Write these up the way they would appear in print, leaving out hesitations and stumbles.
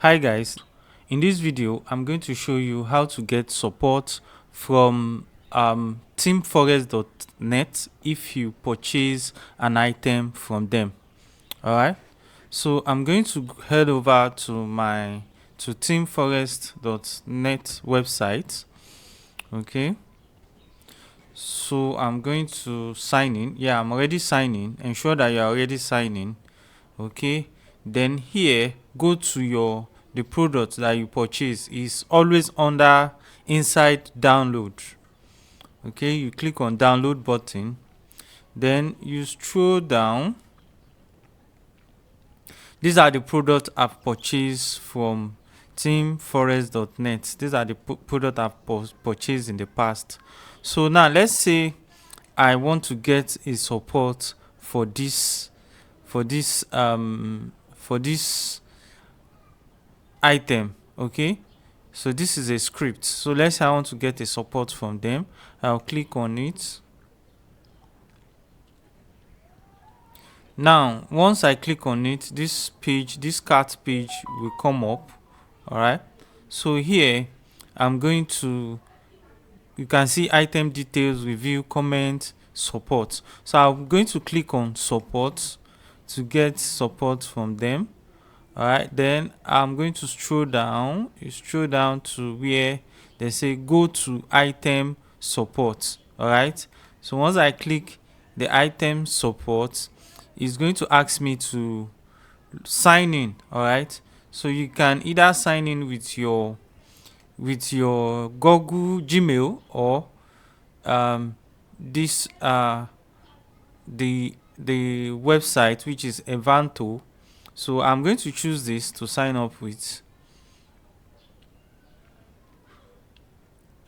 Hi guys, in this video I'm going to show you how to get support from ThemeForest.net if you purchase an item from them. Alright, so I'm going to head over to ThemeForest.net website. Okay, so I'm going to sign in. Yeah, I'm already signing. Ensure that you're already signing. Okay, then here go to the product that you purchase is always under inside download. Okay, you click on download button, then you scroll down. These are the products I've purchased from ThemeForest.net. These are the products I've purchased in the past. So now let's say I want to get a support for this item. Okay, so this is a script. So let's say I want to get a support from them. I'll click on it. Now once I click on it, this cart page will come up. All right, so here I'm going to, you can see item details, review, comment, support. So I'm going to click on support to get support from them. All right, then I'm going to scroll down. You scroll down to where they say go to item support. All right, so once I click the item support, it's going to ask me to sign in. All right, so you can either sign in with your Google Gmail or this the website, which is Envato. So I'm going to choose this to sign up with.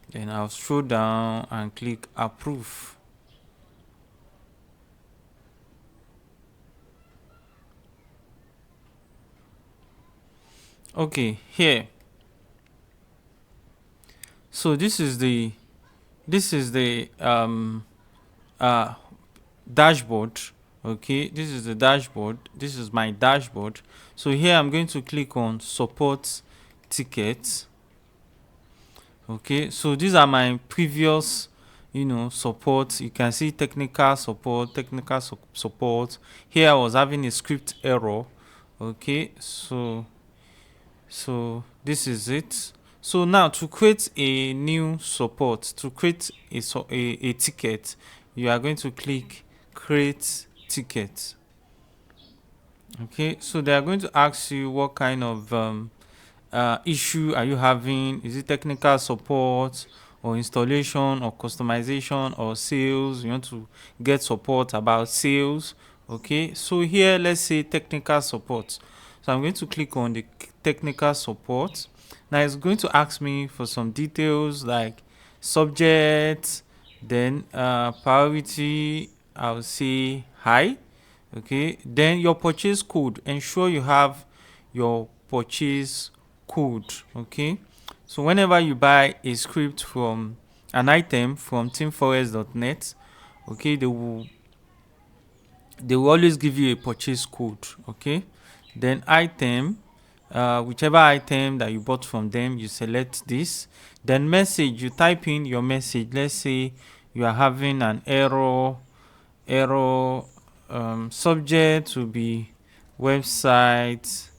Then I'll scroll down and click approve. Okay, here. So this is the dashboard. Okay, this is the dashboard. This is my dashboard. So here I'm going to click on support tickets. Okay, so these are my previous support. You can see technical support. Here I was having a script error. Okay, so this is it. So now to create a new support, to create a ticket, you are going to click create ticket. Okay, so they are going to ask you what kind of issue are you having. Is it technical support or installation or customization or sales? You want to get support about sales. Okay, so here let's say technical support. So I'm going to click on the technical support. Now it's going to ask me for some details like subject, then priority, I'll say high. Okay, then your purchase code, ensure you have your purchase code. Okay, so whenever you buy a script from an item from ThemeForest.net, okay, they will always give you a purchase code. Okay, then item, whichever item that you bought from them, you select this. Then message, you type in your message. Let's say you are having an error. Subject will be website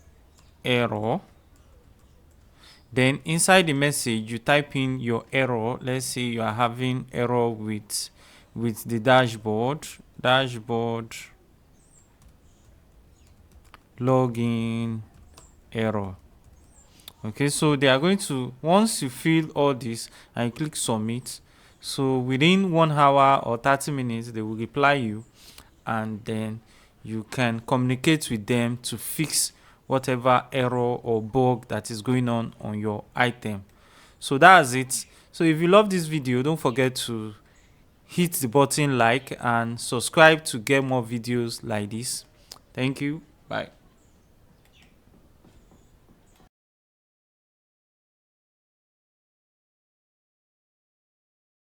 error. Then inside the message you type in your error. Let's say you are having error with the dashboard login error. Okay, so they are going to, once you fill all this and you click submit, so within 1 hour or 30 minutes they will reply you, and then you can communicate with them to fix whatever error or bug that is going on your item. So that's it. So if you love this video, don't forget to hit the button like and subscribe to get more videos like this. Thank you. Bye.